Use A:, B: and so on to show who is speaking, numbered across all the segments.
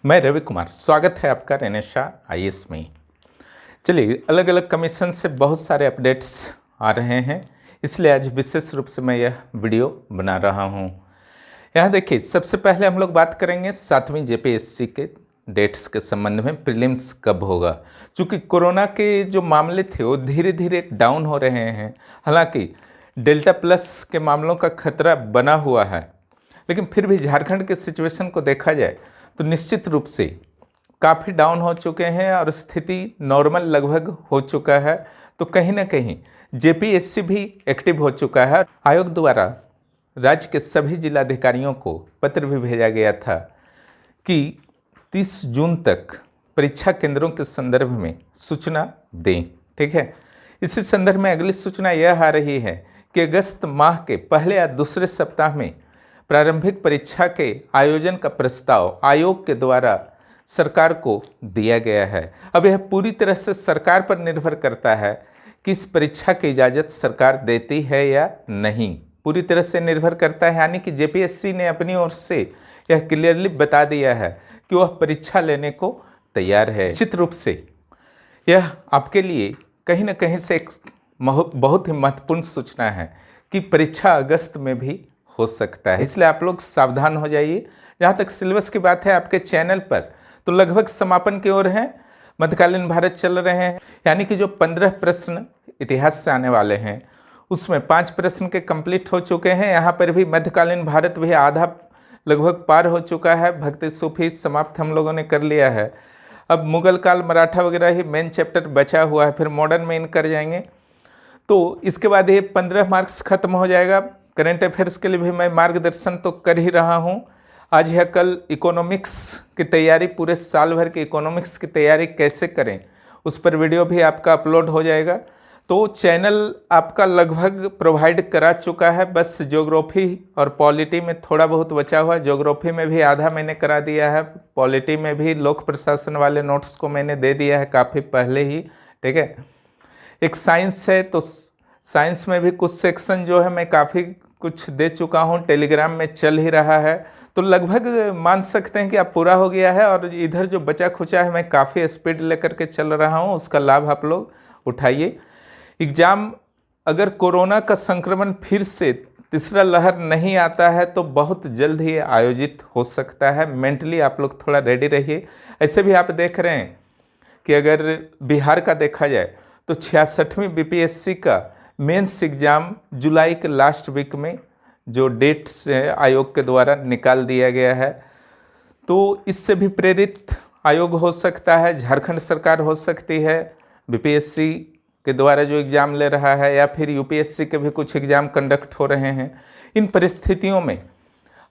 A: मैं रवि कुमार, स्वागत है आपका रेनेशा आईएएस में। चलिए, अलग अलग कमीशन से बहुत सारे अपडेट्स आ रहे हैं, इसलिए आज विशेष रूप से मैं यह वीडियो बना रहा हूं। यहाँ देखिए, सबसे पहले हम लोग बात करेंगे 7वीं जेपीएससी के डेट्स के संबंध में। प्रीलिम्स कब होगा, चूँकि कोरोना के जो मामले थे वो धीरे धीरे डाउन हो रहे हैं। हालांकि डेल्टा प्लस के मामलों का खतरा बना हुआ है, लेकिन फिर भी झारखंड के सिचुएशन को देखा जाए तो निश्चित रूप से काफ़ी डाउन हो चुके हैं और स्थिति नॉर्मल लगभग हो चुका है। तो कहीं ना कहीं जेपीएससी भी एक्टिव हो चुका है। आयोग द्वारा राज्य के सभी जिलाधिकारियों को पत्र भी भेजा गया था कि 30 जून तक परीक्षा केंद्रों के संदर्भ में सूचना दें। ठीक है, इसी संदर्भ में अगली सूचना यह आ रही है कि अगस्त माह के पहले या दूसरे सप्ताह में प्रारंभिक परीक्षा के आयोजन का प्रस्ताव आयोग के द्वारा सरकार को दिया गया है। अब यह पूरी तरह से सरकार पर निर्भर करता है कि इस परीक्षा की इजाज़त सरकार देती है या नहीं। पूरी तरह से निर्भर करता है, यानी कि जेपीएससी ने अपनी ओर से यह क्लियरली बता दिया है कि वह परीक्षा लेने को तैयार है। निश्चित रूप से यह आपके लिए कहीं ना कहीं से एक बहुत ही महत्वपूर्ण सूचना है कि परीक्षा अगस्त में भी हो सकता है, इसलिए आप लोग सावधान हो जाइए। जहाँ तक सिलेबस की बात है, आपके चैनल पर तो लगभग समापन की ओर है। मध्यकालीन भारत चल रहे हैं, यानी कि जो 15 प्रश्न इतिहास से आने वाले हैं उसमें 5 प्रश्न के कंप्लीट हो चुके हैं। यहाँ पर भी मध्यकालीन भारत भी आधा लगभग पार हो चुका है। भक्ति सूफी समाप्त हम लोगों ने कर लिया है। अब मुगल काल, मराठा वगैरह ही मेन चैप्टर बचा हुआ है, फिर मॉडर्न में इन कर जाएंगे। तो इसके बाद ये 15 मार्क्स खत्म हो जाएगा। करंट अफेयर्स के लिए भी मैं मार्गदर्शन तो कर ही रहा हूँ। आज या कल इकोनॉमिक्स की तैयारी, पूरे साल भर की इकोनॉमिक्स की तैयारी कैसे करें, उस पर वीडियो भी आपका अपलोड हो जाएगा। तो चैनल आपका लगभग प्रोवाइड करा चुका है, बस ज्योग्राफी और पॉलिटी में थोड़ा बहुत बचा हुआ है। ज्योग्राफी में भी आधा मैंने करा दिया है, पॉलिटी में भी लोक प्रशासन वाले नोट्स को मैंने दे दिया है काफ़ी पहले ही। ठीक है, एक साइंस है, तो साइंस में भी कुछ सेक्शन जो है मैं काफ़ी कुछ दे चुका हूँ, टेलीग्राम में चल ही रहा है। तो लगभग मान सकते हैं कि अब पूरा हो गया है, और इधर जो बचा खुचा है मैं काफ़ी स्पीड लेकर के चल रहा हूँ, उसका लाभ आप लोग उठाइए। एग्ज़ाम अगर कोरोना का संक्रमण फिर से तीसरा लहर नहीं आता है तो बहुत जल्द ही आयोजित हो सकता है। मेंटली आप लोग थोड़ा रेडी रहिए। ऐसे भी आप देख रहे हैं कि अगर बिहार का देखा जाए तो 66वीं बीपीएससी का मेंस एग्ज़ाम जुलाई के लास्ट वीक में जो डेट्स आयोग के द्वारा निकाल दिया गया है। तो इससे भी प्रेरित आयोग हो सकता है, झारखंड सरकार हो सकती है, बीपीएससी के द्वारा जो एग्ज़ाम ले रहा है, या फिर यूपीएससी के भी कुछ एग्ज़ाम कंडक्ट हो रहे हैं। इन परिस्थितियों में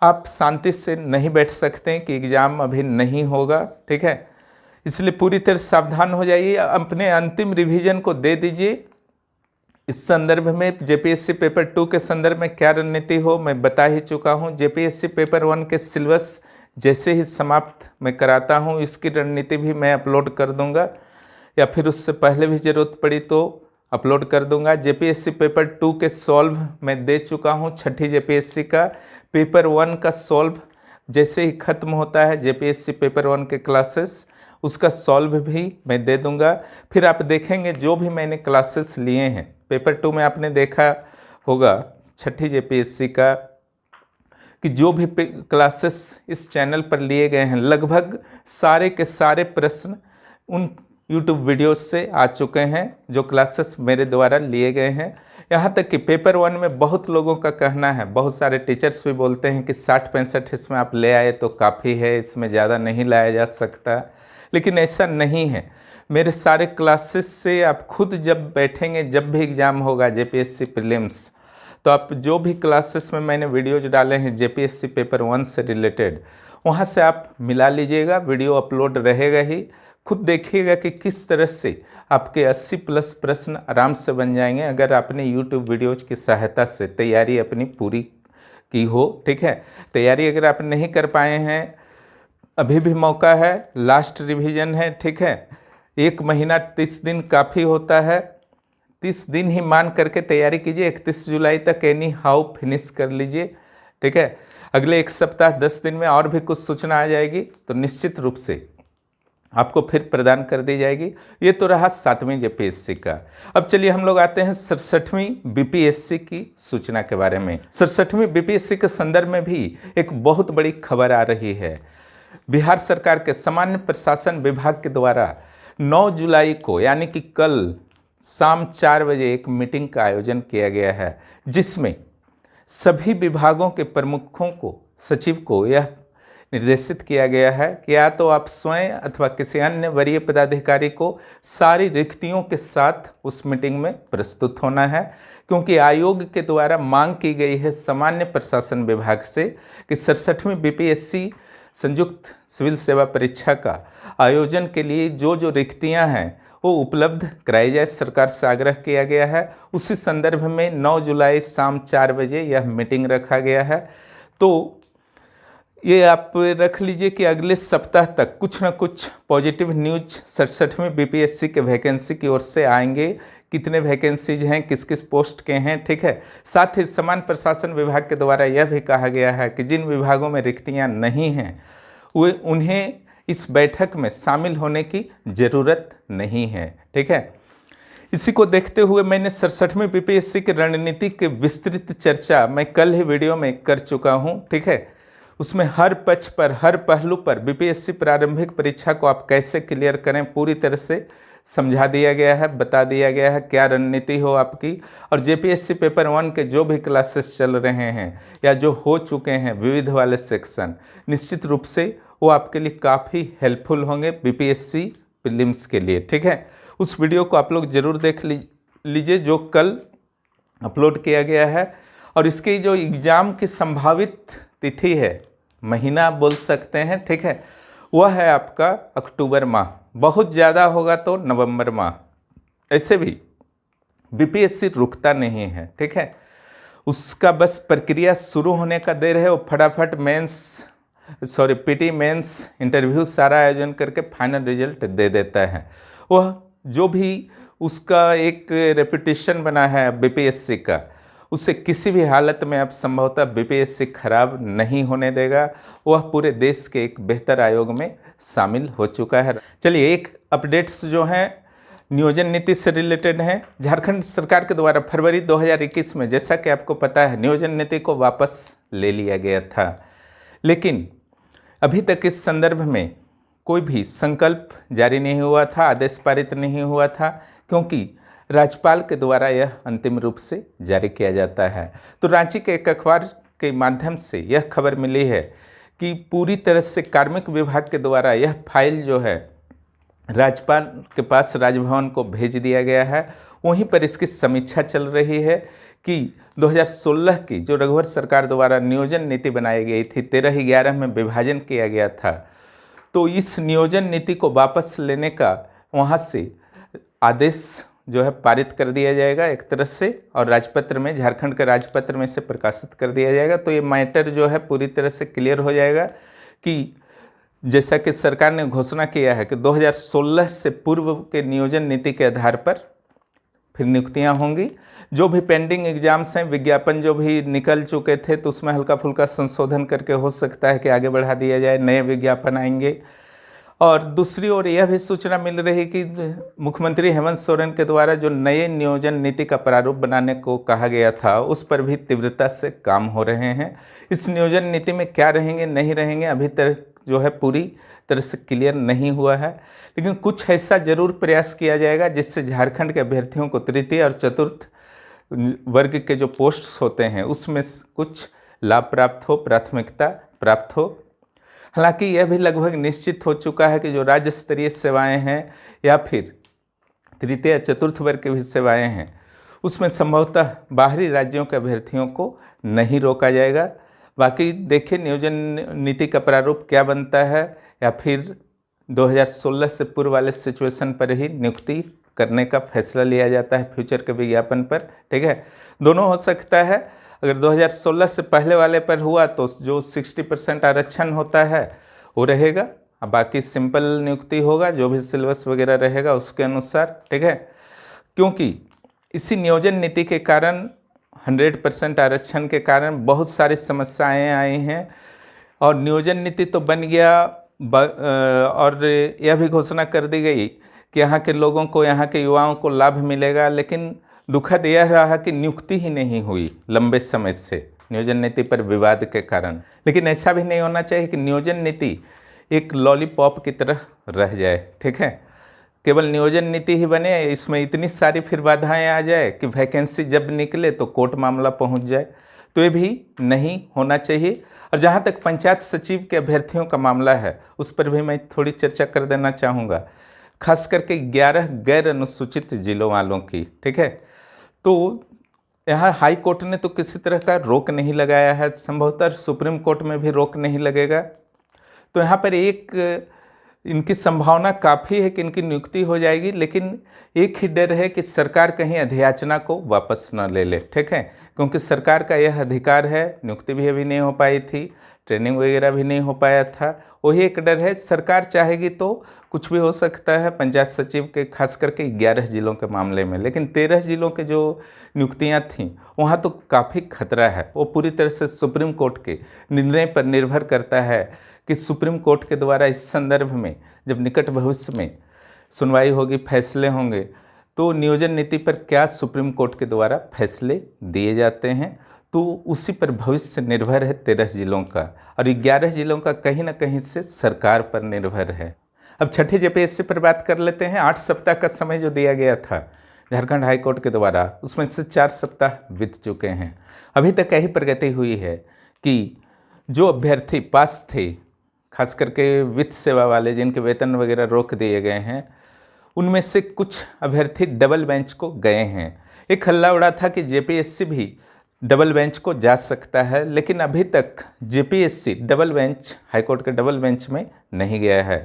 A: आप शांति से नहीं बैठ सकते कि एग्ज़ाम अभी नहीं होगा। ठीक है, इसलिए पूरी तरह सावधान हो जाइए, अपने अंतिम रिवीजन को दे दीजिए। इस संदर्भ में जेपीएससी पेपर 2 के संदर्भ में क्या रणनीति हो मैं बता ही चुका हूं। जेपीएससी पेपर 1 के सिलेबस जैसे ही समाप्त मैं कराता हूं, इसकी रणनीति भी मैं अपलोड कर दूंगा, या फिर उससे पहले भी ज़रूरत पड़ी तो अपलोड कर दूंगा। जेपीएससी पेपर 2 के सॉल्व मैं दे चुका हूं। 6ठी जेपीएससी का पेपर 1 का सॉल्व जैसे ही ख़त्म होता है जेपीएससी पेपर 1 के क्लासेस, उसका सॉल्व भी मैं दे दूंगा। फिर आप देखेंगे जो भी मैंने क्लासेस लिए हैं पेपर 2 में, आपने देखा होगा 6ठी जेपीएससी का कि जो भी क्लासेस इस चैनल पर लिए गए हैं, लगभग सारे के सारे प्रश्न उन यूट्यूब वीडियोस से आ चुके हैं जो क्लासेस मेरे द्वारा लिए गए हैं। यहाँ तक कि पेपर 1 में बहुत लोगों का कहना है, बहुत सारे टीचर्स भी बोलते हैं कि 60-65 इसमें आप ले आए तो काफ़ी है, इसमें ज़्यादा नहीं लाया जा सकता, लेकिन ऐसा नहीं है। मेरे सारे क्लासेस से आप खुद जब बैठेंगे, जब भी एग्ज़ाम होगा जेपीएससी प्रीलिम्स, तो आप जो भी क्लासेस में मैंने वीडियोज डाले हैं जेपीएससी पेपर 1 से रिलेटेड, वहाँ से आप मिला लीजिएगा। वीडियो अपलोड रहेगा ही, खुद देखिएगा कि किस तरह से आपके 80+ प्रश्न आराम से बन जाएंगे अगर आपने यूट्यूब वीडियोज की सहायता से तैयारी अपनी पूरी की हो। ठीक है, तैयारी अगर आप नहीं कर पाए हैं, अभी भी मौका है, लास्ट रिवीजन है। ठीक है, 1 महीना 30 दिन काफ़ी होता है, 30 दिन ही मान करके तैयारी कीजिए। 31 जुलाई तक एनी हाउ फिनिश कर लीजिए। ठीक है, अगले एक सप्ताह 10 दिन में और भी कुछ सूचना आ जाएगी तो निश्चित रूप से आपको फिर प्रदान कर दी जाएगी। ये तो रहा 7वीं जेपीएससी का। अब चलिए हम लोग आते हैं 67वीं बीपीएससी की सूचना के बारे में। 67वीं बीपीएससी के संदर्भ में भी एक बहुत बड़ी खबर आ रही है। बिहार सरकार के सामान्य प्रशासन विभाग के द्वारा 9 जुलाई को यानी कि कल शाम 4 बजे एक मीटिंग का आयोजन किया गया है, जिसमें सभी विभागों के प्रमुखों को, सचिव को यह निर्देशित किया गया है कि या तो आप स्वयं अथवा किसी अन्य वरीय पदाधिकारी को सारी रिक्तियों के साथ उस मीटिंग में प्रस्तुत होना है, क्योंकि आयोग के द्वारा मांग की गई है सामान्य प्रशासन विभाग से कि 67वीं बीपीएससी संयुक्त सिविल सेवा परीक्षा का आयोजन के लिए जो जो रिक्तियां हैं वो उपलब्ध कराई जाए। सरकार से आग्रह किया गया है। उसी संदर्भ में 9 जुलाई शाम 4 बजे यह मीटिंग रखा गया है। तो ये आप रख लीजिए कि अगले सप्ताह तक कुछ न कुछ पॉजिटिव न्यूज 67वीं बीपीएससी के वैकेंसी की ओर से आएंगे। कितने वैकेंसीज हैं, किस किस पोस्ट के हैं, ठीक है। साथ ही सामान्य प्रशासन विभाग के द्वारा यह भी कहा गया है कि जिन विभागों में रिक्तियां नहीं हैं वे उन्हें इस बैठक में शामिल होने की ज़रूरत नहीं है, ठीक है। इसी को देखते हुए मैंने 67वीं बीपीएससी की रणनीति की विस्तृत चर्चा मैं कल ही वीडियो में कर चुका हूँ, ठीक है। उसमें हर पक्ष पर, हर पहलू पर बीपीएससी प्रारंभिक परीक्षा को आप कैसे क्लियर करें पूरी तरह से समझा दिया गया है, बता दिया गया है क्या रणनीति हो आपकी। और जेपीएससी पेपर 1 के जो भी क्लासेस चल रहे हैं या जो हो चुके हैं विविध वाले सेक्शन, निश्चित रूप से वो आपके लिए काफ़ी हेल्पफुल होंगे बीपीएससी प्रीलिम्स के लिए, ठीक है। उस वीडियो को आप लोग ज़रूर देख लीजिए जो कल अपलोड किया गया है। और इसकी जो एग्ज़ाम की संभावित तिथि है, महीना बोल सकते हैं, ठीक है, वह है आपका अक्टूबर माह, बहुत ज़्यादा होगा तो नवंबर माह। ऐसे भी बीपीएससी रुकता नहीं है, ठीक है। उसका बस प्रक्रिया शुरू होने का देर है। वो फटाफट पीटी मेंस इंटरव्यू सारा आयोजन करके फाइनल रिजल्ट दे देता है। वह जो भी उसका एक रेपुटेशन बना है बीपीएससी का, उसे किसी भी हालत में अब संभवतः बीपीएससी खराब नहीं होने देगा। वह पूरे देश के एक बेहतर आयोग में शामिल हो चुका है। चलिए एक अपडेट्स जो हैं नियोजन नीति से रिलेटेड हैं। झारखंड सरकार के द्वारा फरवरी 2021 में, जैसा कि आपको पता है, नियोजन नीति को वापस ले लिया गया था, लेकिन अभी तक इस संदर्भ में कोई भी संकल्प जारी नहीं हुआ था, आदेश पारित नहीं हुआ था, क्योंकि राज्यपाल के द्वारा यह अंतिम रूप से जारी किया जाता है। तो रांची के एक अखबार के माध्यम से यह खबर मिली है कि पूरी तरह से कार्मिक विभाग के द्वारा यह फाइल जो है राज्यपाल के पास राजभवन को भेज दिया गया है। वहीं पर इसकी समीक्षा चल रही है कि 2016 की जो रघुवर सरकार द्वारा नियोजन नीति बनाई गई थी, 13/11 में विभाजन किया गया था, तो इस नियोजन नीति को वापस लेने का वहाँ से आदेश जो है पारित कर दिया जाएगा एक तरह से, और राजपत्र में, झारखंड के राजपत्र में से प्रकाशित कर दिया जाएगा। तो ये मैटर जो है पूरी तरह से क्लियर हो जाएगा कि जैसा कि सरकार ने घोषणा किया है कि 2016 से पूर्व के नियोजन नीति के आधार पर फिर नियुक्तियां होंगी। जो भी पेंडिंग एग्जाम्स हैं, विज्ञापन जो भी निकल चुके थे, तो उसमें हल्का फुल्का संशोधन करके हो सकता है कि आगे बढ़ा दिया जाए, नए विज्ञापन आएंगे। और दूसरी ओर यह भी सूचना मिल रही कि मुख्यमंत्री हेमंत सोरेन के द्वारा जो नए नियोजन नीति का प्रारूप बनाने को कहा गया था, उस पर भी तीव्रता से काम हो रहे हैं। इस नियोजन नीति में क्या रहेंगे नहीं रहेंगे अभी तक जो है पूरी तरह से क्लियर नहीं हुआ है, लेकिन कुछ ऐसा जरूर प्रयास किया जाएगा जिससे झारखंड के अभ्यर्थियों को तृतीय और चतुर्थ वर्ग के जो पोस्ट्स होते हैं उसमें कुछ लाभ प्राप्त हो, प्राथमिकता प्राप्त हो। हालांकि यह भी लगभग निश्चित हो चुका है कि जो राज्य स्तरीय सेवाएं हैं या फिर तृतीय चतुर्थ वर्ग की भी सेवाएं हैं, उसमें संभवतः बाहरी राज्यों के अभ्यर्थियों को नहीं रोका जाएगा। बाकी देखिए नियोजन नीति का प्रारूप क्या बनता है, या फिर 2016 से पूर्व वाले सिचुएशन पर ही नियुक्ति करने का फैसला लिया जाता है फ्यूचर के विज्ञापन पर, ठीक है। दोनों हो सकता है। अगर 2016 से पहले वाले पर हुआ तो जो 60% आरक्षण होता है वो रहेगा, अब बाकी सिंपल नियुक्ति होगा, जो भी सिलेबस वगैरह रहेगा उसके अनुसार, ठीक है। क्योंकि इसी नियोजन नीति के कारण 100% आरक्षण के कारण बहुत सारी समस्याएं आई हैं और नियोजन नीति तो बन गया और यह भी घोषणा कर दी गई कि यहाँ के लोगों को, यहाँ के युवाओं को लाभ मिलेगा, लेकिन दुखद यह रहा कि नियुक्ति ही नहीं हुई लंबे समय से नियोजन नीति पर विवाद के कारण। लेकिन ऐसा भी नहीं होना चाहिए कि नियोजन नीति एक लॉलीपॉप की तरह रह जाए, ठीक है। केवल नियोजन नीति ही बने, इसमें इतनी सारी फिर बाधाएं आ जाए कि वैकेंसी जब निकले तो कोर्ट मामला पहुंच जाए, तो ये भी नहीं होना चाहिए। और जहां तक पंचायत सचिव के अभ्यर्थियों का मामला है, उस पर भी मैं थोड़ी चर्चा कर देना चाहूँगा, खास करके 11 गैर अनुसूचित जिलों वालों की, ठीक है। तो यहाँ हाई कोर्ट ने तो किसी तरह का रोक नहीं लगाया है, संभवतः सुप्रीम कोर्ट में भी रोक नहीं लगेगा। तो यहाँ पर एक इनकी संभावना काफ़ी है कि इनकी नियुक्ति हो जाएगी, लेकिन एक ही डर है कि सरकार कहीं अधियाचना को वापस न ले ले, ठीक है, क्योंकि सरकार का यह अधिकार है। नियुक्ति भी अभी नहीं हो पाई थी, ट्रेनिंग वगैरह भी नहीं हो पाया था, वही एक डर है। सरकार चाहेगी तो कुछ भी हो सकता है पंचायत सचिव के, खास करके 11 जिलों के मामले में। लेकिन 13 जिलों के जो नियुक्तियां थीं वहाँ तो काफ़ी खतरा है। वो पूरी तरह से सुप्रीम कोर्ट के निर्णय पर निर्भर करता है कि सुप्रीम कोर्ट के द्वारा इस संदर्भ में जब निकट भविष्य में सुनवाई होगी, फैसले होंगे, तो नियोजन नीति पर क्या सुप्रीम कोर्ट के द्वारा फैसले दिए जाते हैं, तो उसी पर भविष्य निर्भर है 13 जिलों का, और 11 जिलों का कहीं ना कहीं से सरकार पर निर्भर है। अब छठी जेपीएससी पर बात कर लेते हैं। 8 सप्ताह का समय जो दिया गया था झारखंड हाई कोर्ट के द्वारा, उसमें से 4 सप्ताह बीत चुके हैं। अभी तक यही प्रगति हुई है कि जो अभ्यर्थी पास थे, खास करके वित्त सेवा वाले जिनके वेतन वगैरह रोक दिए गए हैं, उनमें से कुछ अभ्यर्थी डबल बेंच को गए हैं। एक हल्ला उड़ा था कि जेपीएससी भी डबल बेंच को जा सकता है, लेकिन अभी तक जेपीएससी डबल बेंच, हाईकोर्ट के डबल बेंच में नहीं गया है।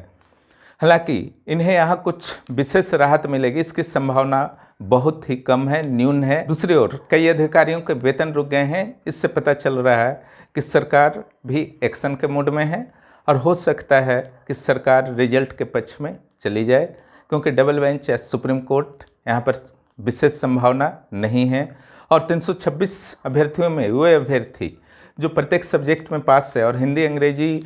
A: हालांकि इन्हें यहाँ कुछ विशेष राहत मिलेगी, इसकी संभावना बहुत ही कम है, न्यून है। दूसरी ओर कई अधिकारियों के वेतन रुक गए हैं। इससे पता चल रहा है कि सरकार भी एक्शन के मूड में है और हो सकता है कि सरकार रिजल्ट के पक्ष में चली जाए, क्योंकि डबल बेंच या सुप्रीम कोर्ट यहाँ पर विशेष संभावना नहीं है। और 326 अभ्यर्थियों में वे अभ्यर्थी जो प्रत्येक सब्जेक्ट में पास है और हिंदी अंग्रेजी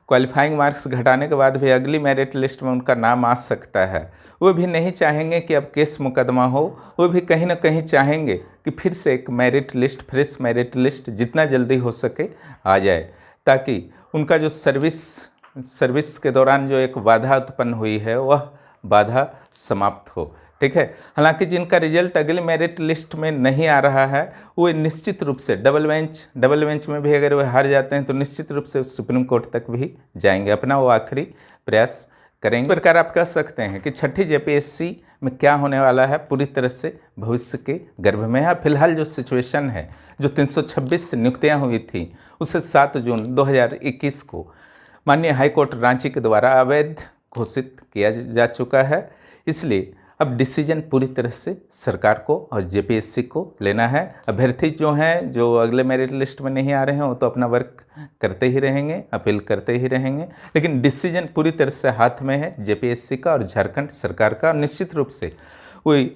A: क्वालिफाइंग मार्क्स घटाने के बाद भी अगली मेरिट लिस्ट में उनका नाम आ सकता है, वो भी नहीं चाहेंगे कि अब केस मुकदमा हो। वो भी कहीं ना कहीं चाहेंगे कि फिर से एक merit list, fresh merit list जितना जल्दी हो सके आ जाए, ताकि उनका जो सर्विस के दौरान जो एक बाधा उत्पन्न हुई है वह बाधा समाप्त हो, ठीक है। हालांकि जिनका रिजल्ट अगली मेरिट लिस्ट में नहीं आ रहा है, वो निश्चित रूप से डबल बेंच में भी अगर वे हार जाते हैं तो निश्चित रूप से सुप्रीम कोर्ट तक भी जाएंगे, अपना वो आखिरी प्रयास करेंगे। इस प्रकार आप कह सकते हैं कि छठी जेपीएससी में क्या होने वाला है पूरी तरह से भविष्य के गर्भ में है। फिलहाल जो सिचुएशन है, जो 326 नियुक्तियाँ हुई थी, उसे 7 जून 2021 को माननीय हाईकोर्ट रांची के द्वारा अवैध घोषित किया जा चुका है। इसलिए अब डिसीजन पूरी तरह से सरकार को और जेपीएससी को लेना है। अभ्यर्थी जो हैं, जो अगले मेरिट लिस्ट में नहीं आ रहे हैं, वो तो अपना वर्क करते ही रहेंगे, अपील करते ही रहेंगे, लेकिन डिसीजन पूरी तरह से हाथ में है जेपीएससी का और झारखंड सरकार का। निश्चित रूप से वही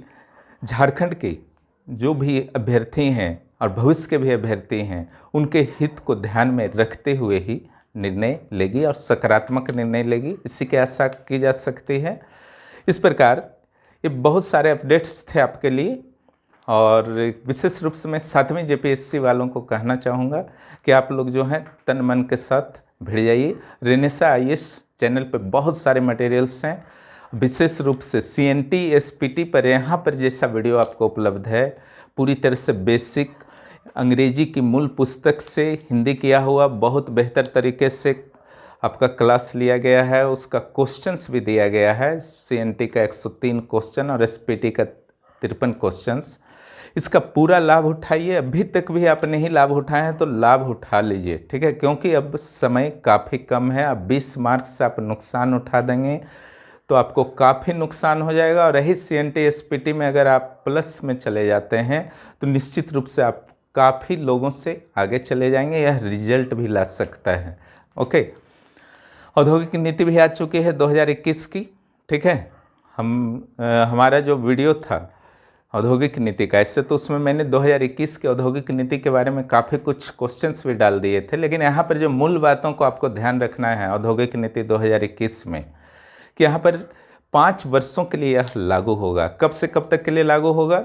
A: झारखंड के जो भी अभ्यर्थी हैं और भविष्य के भी अभ्यर्थी हैं, उनके हित को ध्यान में रखते हुए ही निर्णय लेगी और सकारात्मक निर्णय लेगी, इसी की आशा की जा सकती है। इस प्रकार ये बहुत सारे अपडेट्स थे आपके लिए, और विशेष रूप से मैं 7वीं जेपीएससी वालों को कहना चाहूँगा कि आप लोग जो हैं तन मन के साथ भिड़ जाइए। रेनेसा आईएएस चैनल पे बहुत सारे मटेरियल्स हैं, विशेष रूप से सीएनटी एसपीटी पर यहाँ पर जैसा वीडियो आपको उपलब्ध है, पूरी तरह से बेसिक अंग्रेजी की मूल पुस्तक से हिंदी किया हुआ बहुत बेहतर तरीके से आपका क्लास लिया गया है। उसका क्वेश्चंस भी दिया गया है, सीएनटी का 103 क्वेश्चन और एसपीटी का 53 क्वेश्चंस। इसका पूरा लाभ उठाइए। अभी तक भी आप नहीं लाभ उठाए हैं तो लाभ उठा लीजिए, ठीक है, क्योंकि अब समय काफ़ी कम है। अब 20 मार्क्स से आप नुकसान उठा देंगे तो आपको काफ़ी नुकसान हो जाएगा। और रही सीएनटी एसपीटी में अगर आप प्लस में चले जाते हैं तो निश्चित रूप से आप काफ़ी लोगों से आगे चले जाएंगे, यह रिजल्ट भी ला सकता है। ओके, औद्योगिक नीति भी आ चुकी है 2021 की, ठीक है। हमारा जो वीडियो था औद्योगिक नीति का। इससे तो उसमें मैंने 2021 की औद्योगिक नीति के बारे में काफ़ी कुछ क्वेश्चंस भी डाल दिए थे, लेकिन यहाँ पर जो मूल बातों को आपको ध्यान रखना है औद्योगिक नीति 2021 में, कि यहाँ पर 5 वर्षों के लिए यह लागू होगा। कब से कब तक के लिए लागू होगा?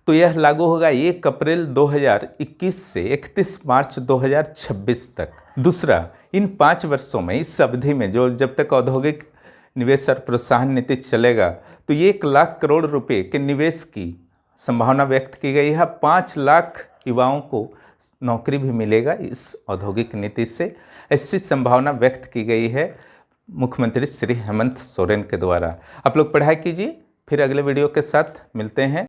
A: तो यह लागू होगा 1 अप्रैल 2021 से 31 मार्च 2026 तक। दूसरा, इन 5 वर्षों में, इस अवधि में, जो जब तक औद्योगिक निवेश और प्रोत्साहन नीति चलेगा, तो ये 1 लाख करोड़ रुपए के निवेश की संभावना व्यक्त की गई है। 5 लाख युवाओं को नौकरी भी मिलेगा इस औद्योगिक नीति से, ऐसी संभावना व्यक्त की गई है मुख्यमंत्री श्री हेमंत सोरेन के द्वारा। आप लोग पढ़ाई कीजिए, फिर अगले वीडियो के साथ मिलते हैं।